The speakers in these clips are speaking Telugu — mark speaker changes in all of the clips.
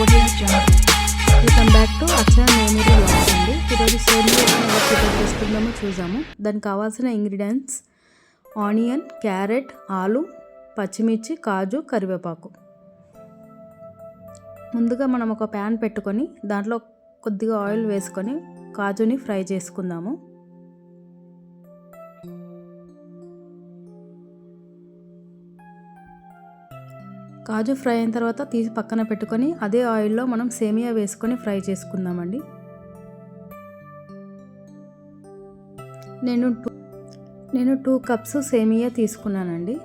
Speaker 1: వెల్కమ్ బ్యాక్ టు అచ్చా మెమరీ వ్లాగ్స్ అండి. ఈరోజు సేమియా ఎలా ప్రిపేర్ చేసుకుందామో చూసాము. దానికి కావాల్సిన ఇంగ్రీడియంట్స్ ఆనియన్, క్యారెట్, ఆలు, పచ్చిమిర్చి, కాజు, కరివేపాకు. ముందుగా మనం ఒక ప్యాన్ పెట్టుకొని దాంట్లో కొద్దిగా ఆయిల్ వేసుకొని కాజుని ఫ్రై చేసుకుందాము. కాజు ఫ్రై అయిన తర్వాత తీసి పక్కన పెట్టుకొని అదే ఆయిల్లో మనం సేమియా వేసుకొని ఫ్రై చేసుకుందామండి. నేను 2 కప్స్ సేమియా తీసుకున్నానండి.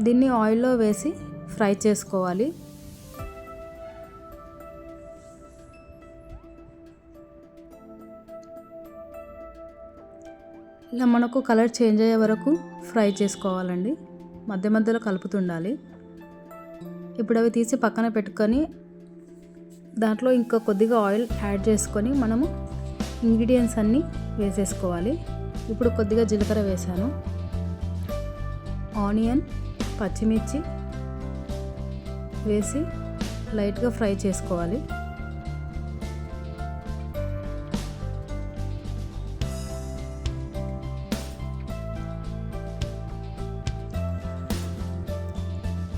Speaker 1: దీన్ని ఆయిల్లో వేసి ఫ్రై చేసుకోవాలి. ఇలా మనకు కలర్ చేంజ్ అయ్యే వరకు ఫ్రై చేసుకోవాలండి. మధ్య మధ్యలో కలుపుతుండాలి. ఇప్పుడు అవి తీసి పక్కన పెట్టుకొని దాంట్లో ఇంకా కొద్దిగా ఆయిల్ యాడ్ చేసుకొని మనము ఇంగ్రీడియంట్స్ అన్నీ వేసేసుకోవాలి. ఇప్పుడు కొద్దిగా జీలకర్ర వేసాను, ఆనియన్, పచ్చిమిర్చి వేసి లైట్గా ఫ్రై చేసుకోవాలి.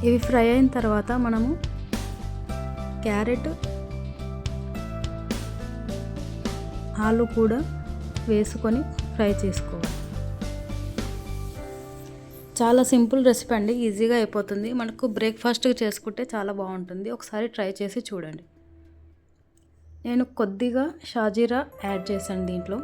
Speaker 1: ఇవి ఫ్రై అయిన తర్వాత మనము క్యారెట్, ఆలు కూడా వేసుకొని ఫ్రై చేసుకోవాలి. చాలా సింపుల్ రెసిపీ అండి, ఈజీగా అయిపోతుంది. మనకు బ్రేక్ఫాస్ట్కి చేసుకుంటే చాలా బాగుంటుంది. ఒకసారి ట్రై చేసి చూడండి. నేను కొద్దిగా షాజీరా యాడ్ చేశాను దీంట్లో.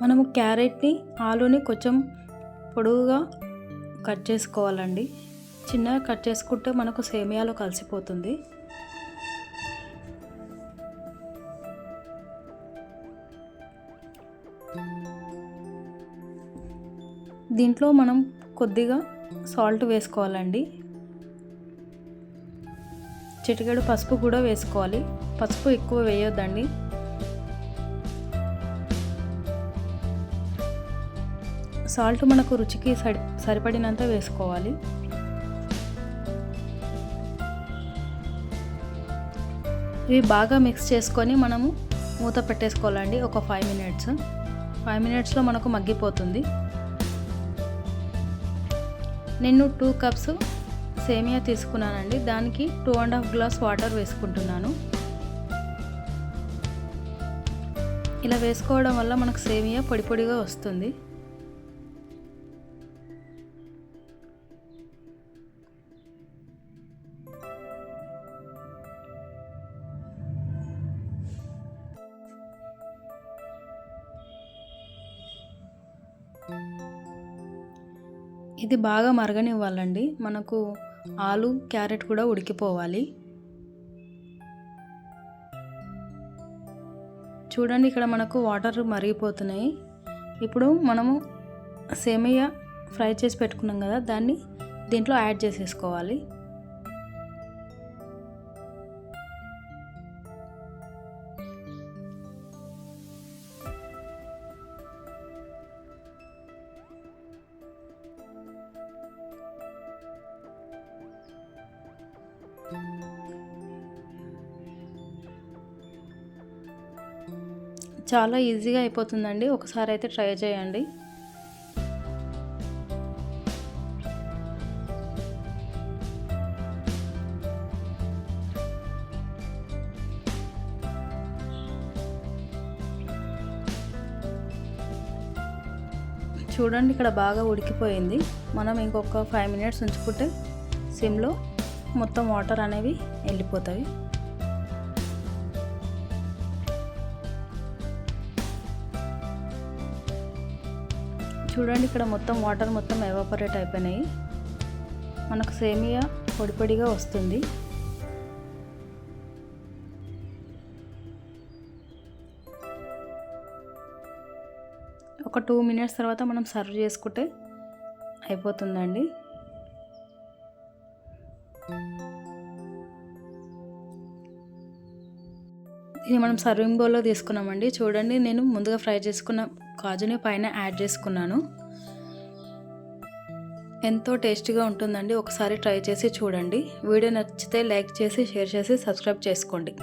Speaker 1: మనము క్యారెట్ని, ఆలుని కొంచెం పొడవుగా కట్ చేసుకోవాలండి. చిన్నగా కట్ చేసుకుంటే మనకు సేమియాలో కలిసిపోతుంది. దీంట్లో మనం కొద్దిగా సాల్ట్ వేసుకోవాలండి. చిటికెడు పసుపు కూడా వేసుకోవాలి. పసుపు ఎక్కువ వేయొద్దండి. సాల్ట్ మనకు రుచికి సరిపడినంత వేసుకోవాలి. ఇవి బాగా మిక్స్ చేసుకొని మనము మూత పెట్టేసుకోవాలండి. ఒక 5 మినిట్స్లో మనకు మగ్గిపోతుంది. నేను 2 కప్స్ సేమియా తీసుకున్నానండి. దానికి 2.5 గ్లాస్ వాటర్ వేసుకుంటున్నాను. ఇలా వేసుకోవడం వల్ల మనకు సేమియా పొడి పొడిగా వస్తుంది. ఇది బాగా మరగనివ్వాలండి. మనకు ఆలు, క్యారెట్ కూడా ఉడికిపోవాలి. చూడండి, ఇక్కడ మనకు వాటర్ మరిగిపోతున్నాయి. ఇప్పుడు మనము సేమియా ఫ్రై చేసి పెట్టుకున్నాం కదా, దాన్ని దీంట్లో యాడ్ చేసేసుకోవాలి. చాలా ఈజీగా అయిపోతుందండి. ఒకసారి అయితే ట్రై చేయండి. చూడండి, ఇక్కడ బాగా ఉడికిపోయింది. మనం ఇంకొక 5 మినిట్స్ ఉంచుకుంటే సిమ్లో మొత్తం వాటర్ అనేవి వెళ్ళిపోతాయి. చూడండి, ఇక్కడ మొత్తం వాటర్ మొత్తం ఎవాపరేట్ అయిపోయినాయి. మనకు సేమియా పొడి పొడిగా వస్తుంది. ఒక 2 మినిట్స్ తర్వాత మనం సర్వ్ చేసుకుంటే అయిపోతుందండి. ఇది మనం సర్వింగ్ బౌల్లో తీసుకున్నామండి. చూడండి, నేను ముందుగా ఫ్రై చేసుకున్న కాజుని పైన యాడ్ చేసుకున్నాను. ఎంతో టేస్టీగా ఉంటుందండి. ఒకసారి ట్రై చేసి చూడండి. వీడియో నచ్చితే లైక్ చేసి, షేర్ చేసి, సబ్స్క్రైబ్ చేసుకోండి.